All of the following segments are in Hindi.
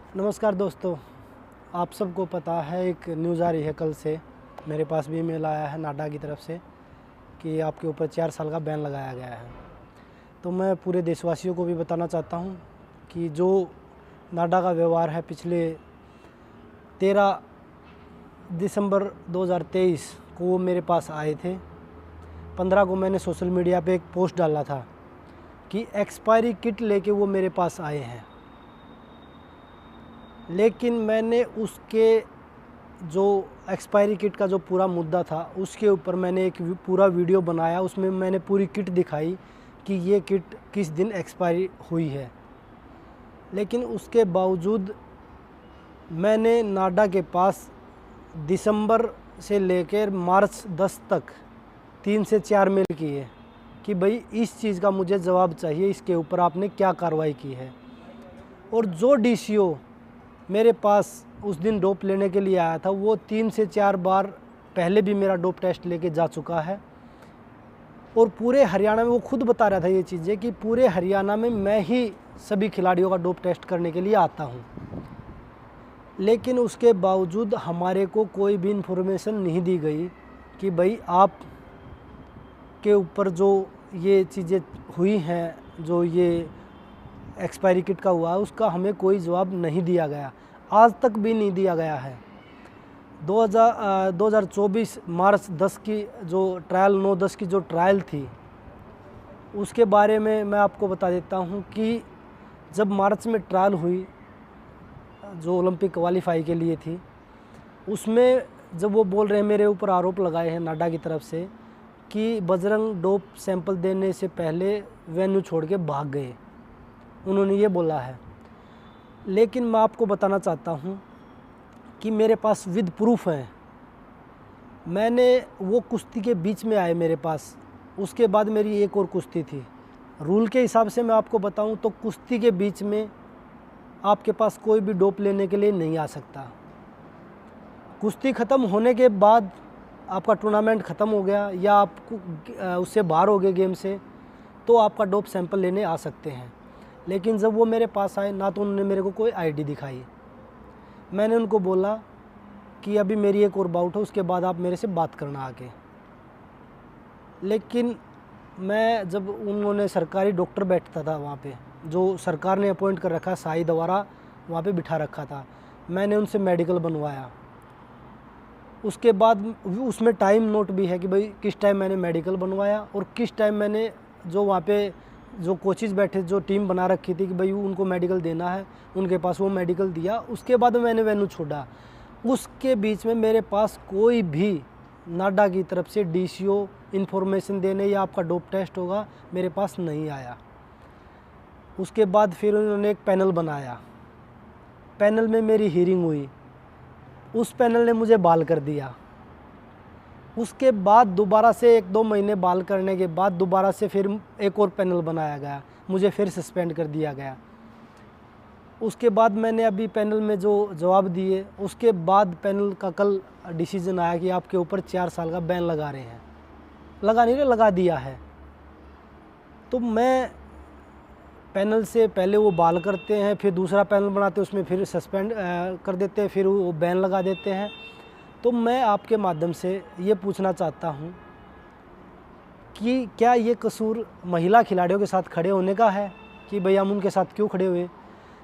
नमस्कार दोस्तों, आप सबको पता है एक न्यूज़ आ रही है कल से, मेरे पास भी ईमेल आया है नाडा की तरफ से कि आपके ऊपर 4 साल का बैन लगाया गया है। तो मैं पूरे देशवासियों को भी बताना चाहता हूँ कि जो नाडा का व्यवहार है पिछले 13 दिसंबर 2023 को वो मेरे पास आए थे। 15 को मैंने सोशल मीडिया पे एक पोस्ट डाला था कि एक्सपायरी किट लेके वो मेरे पास आए हैं, लेकिन मैंने उसके जो एक्सपायरी किट का जो पूरा मुद्दा था उसके ऊपर मैंने एक पूरा वीडियो बनाया। उसमें मैंने पूरी किट दिखाई कि ये किट किस दिन एक्सपायरी हुई है। लेकिन उसके बावजूद मैंने नाडा के पास दिसंबर से लेकर मार्च 10 तक 3 से 4 मेल किए कि भाई इस चीज़ का मुझे जवाब चाहिए, इसके ऊपर आपने क्या कार्रवाई की है। और जो डीसीओ मेरे पास उस दिन डोप लेने के लिए आया था वो 3 से 4 बार पहले भी मेरा डोप टेस्ट लेके जा चुका है। और पूरे हरियाणा में वो खुद बता रहा था ये चीज़ें कि पूरे हरियाणा में मैं ही सभी खिलाड़ियों का डोप टेस्ट करने के लिए आता हूँ। लेकिन उसके बावजूद हमारे को कोई भी इन्फॉर्मेशन नहीं दी गई कि भाई आप के ऊपर जो ये चीज़ें हुई हैं, जो ये एक्सपायरी किट का हुआ है, उसका हमें कोई जवाब नहीं दिया गया, आज तक भी नहीं दिया गया है। 2024 मार्च 10 की जो ट्रायल 9-10 की जो ट्रायल थी उसके बारे में मैं आपको बता देता हूँ कि जब मार्च में ट्रायल हुई जो ओलंपिक क्वालिफाई के लिए थी, उसमें जब वो बोल रहे हैं, मेरे ऊपर आरोप लगाए हैं नाडा की तरफ से कि बजरंग डोप सैंपल देने से पहले वेन्यू छोड़ के भाग गए, उन्होंने ये बोला है। लेकिन मैं आपको बताना चाहता हूँ कि मेरे पास विद प्रूफ है। मैंने वो कुश्ती के बीच में आए मेरे पास, उसके बाद मेरी एक और कुश्ती थी। रूल के हिसाब से मैं आपको बताऊँ तो कुश्ती के बीच में आपके पास कोई भी डोप लेने के लिए नहीं आ सकता। कुश्ती ख़त्म होने के बाद आपका टूर्नामेंट ख़त्म हो गया या आप उससे बाहर हो गए गेम से, तो आपका डोप सैंपल लेने आ सकते हैं। लेकिन जब वो मेरे पास आए ना तो उन्होंने मेरे को कोई आईडी दिखाई। मैंने उनको बोला कि अभी मेरी एक और बाउट है, उसके बाद आप मेरे से बात करना आके। लेकिन मैं जब उन्होंने सरकारी डॉक्टर बैठता था वहाँ पे, जो सरकार ने अपॉइंट कर रखा, साई द्वारा वहाँ पे बिठा रखा था, मैंने उनसे मेडिकल बनवाया। उसके बाद उसमें टाइम नोट भी है कि भाई किस टाइम मैंने मेडिकल बनवाया और किस टाइम मैंने जो वहाँ पे जो कोचेज़ बैठे, जो टीम बना रखी थी कि भाई उनको मेडिकल देना है, उनके पास वो मेडिकल दिया। उसके बाद मैंने वेन्यू छोड़ा। उसके बीच में मेरे पास कोई भी नाडा की तरफ से डीसीओ इन्फॉर्मेशन देने या आपका डोप टेस्ट होगा मेरे पास नहीं आया। उसके बाद फिर उन्होंने एक पैनल बनाया, पैनल में मेरी हियरिंग हुई, उस पैनल ने मुझे बहाल कर दिया। उसके बाद दोबारा से 1-2 महीने बहाल करने के बाद दोबारा से फिर एक और पैनल बनाया गया, मुझे फिर सस्पेंड कर दिया गया। उसके बाद मैंने अभी पैनल में जो जवाब दिए, उसके बाद पैनल का कल डिसीजन आया कि आपके ऊपर 4 साल का बैन लगा रहे हैं। लगा नहीं रहे, लगा दिया है। तो मैं पैनल से पहले वो बहाल करते हैं, फिर दूसरा पैनल बनाते हैं, उसमें फिर सस्पेंड कर देते हैं, फिर वो बैन लगा देते हैं। तो मैं आपके माध्यम से ये पूछना चाहता हूँ कि क्या ये कसूर महिला खिलाड़ियों के साथ खड़े होने का है कि भाई हम उनके साथ क्यों खड़े हुए?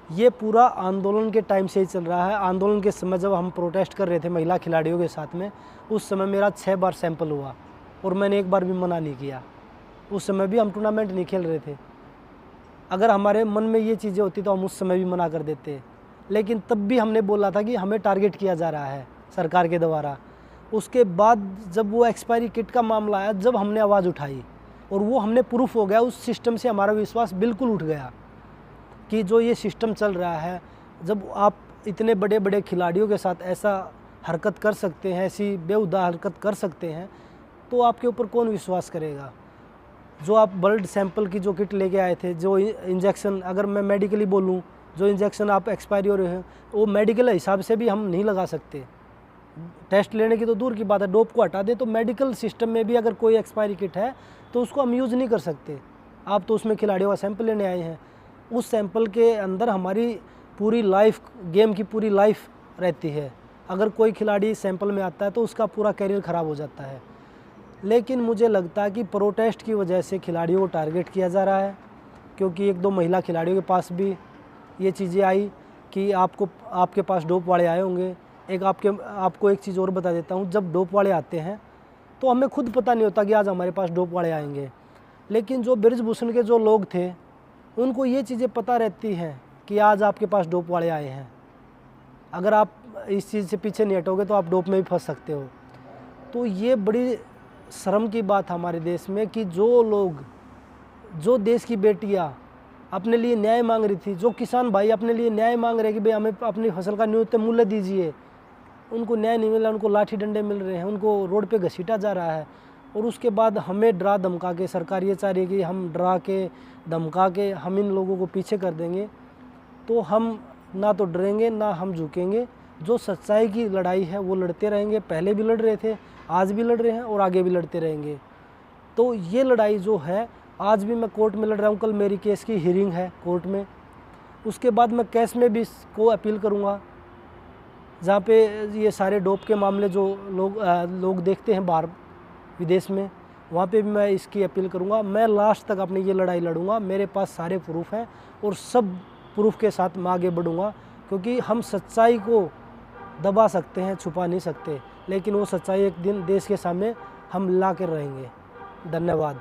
ये पूरा आंदोलन के टाइम से ही चल रहा है। आंदोलन के समय जब हम प्रोटेस्ट कर रहे थे महिला खिलाड़ियों के साथ में, उस समय मेरा 6 बार सैंपल हुआ और मैंने एक बार भी मना नहीं किया। उस समय भी हम टूर्नामेंट नहीं खेल रहे थे। अगर हमारे मन में ये चीज़ें होती तो हम उस समय भी मना कर देते, लेकिन तब भी हमने बोला था कि हमें टारगेट किया जा रहा है सरकार के द्वारा। उसके बाद जब वो एक्सपायरी किट का मामला आया, जब हमने आवाज़ उठाई और वो हमने प्रूफ हो गया, उस सिस्टम से हमारा विश्वास बिल्कुल उठ गया कि जो ये सिस्टम चल रहा है, जब आप इतने बड़े बड़े खिलाड़ियों के साथ ऐसा हरकत कर सकते हैं, ऐसी बेहुदा हरकत कर सकते हैं, तो आपके ऊपर कौन विश्वास करेगा? जो आप ब्लड सैंपल की जो किट लेके आए थे, जो इंजेक्शन, अगर मैं मेडिकली बोलूँ, जो इंजेक्शन आप एक्सपायरी हो रहे हैं वो मेडिकल हिसाब से भी हम नहीं लगा सकते। टेस्ट लेने की तो दूर की बात है, डोप को हटा दे तो मेडिकल सिस्टम में भी अगर कोई एक्सपायरी किट है तो उसको हम यूज़ नहीं कर सकते। आप तो उसमें खिलाड़ियों का सैंपल लेने आए हैं, उस सैंपल के अंदर हमारी पूरी लाइफ, गेम की पूरी लाइफ रहती है। अगर कोई खिलाड़ी सैंपल में आता है तो उसका पूरा करियर ख़राब हो जाता है। लेकिन मुझे लगता है कि प्रोटेस्ट की वजह से खिलाड़ियों को टारगेट किया जा रहा है, क्योंकि एक दो महिला खिलाड़ियों के पास भी ये चीज़ें आई कि आपके पास डोप वाले आए होंगे। आपको एक चीज़ और बता देता हूँ, जब डोप वाले आते हैं तो हमें खुद पता नहीं होता कि आज हमारे पास डोप वाले आएंगे, लेकिन जो बृजभूषण के जो लोग थे उनको ये चीज़ें पता रहती हैं कि आज आपके पास डोप वाले आए हैं। अगर आप इस चीज़ से पीछे नहीं हटोगे तो आप डोप में भी फंस सकते हो। तो ये बड़ी शर्म की बात है हमारे देश में कि जो देश की बेटियाँ अपने लिए न्याय मांग रही थी, जो किसान भाई अपने लिए न्याय मांग रहे कि भाई हमें अपनी फसल का न्यूनतम मूल्य दीजिए, उनको न्याय नहीं मिला, उनको लाठी डंडे मिल रहे हैं, उनको रोड पे घसीटा जा रहा है। और उसके बाद हमें डरा धमका के, सरकार ये चाह रही है कि हम डरा के धमका के हम इन लोगों को पीछे कर देंगे। तो हम ना तो डरेंगे ना हम झुकेंगे। जो सच्चाई की लड़ाई है वो लड़ते रहेंगे, पहले भी लड़ रहे थे, आज भी लड़ रहे हैं और आगे भी लड़ते रहेंगे। तो ये लड़ाई जो है, आज भी मैं कोर्ट में लड़ रहा हूँ, कल मेरी केस की हियरिंग है कोर्ट में। उसके बाद मैं केस में भी इसको अपील करूँगा, जहाँ पे ये सारे डोप के मामले जो लोग देखते हैं बाहर विदेश में, वहाँ पे भी मैं इसकी अपील करूँगा। मैं लास्ट तक अपनी ये लड़ाई लड़ूंगा। मेरे पास सारे प्रूफ हैं और सब प्रूफ के साथ मैं आगे बढ़ूँगा, क्योंकि हम सच्चाई को दबा सकते हैं, छुपा नहीं सकते, लेकिन वो सच्चाई एक दिन देश के सामने हम ला कर रहेंगे। धन्यवाद।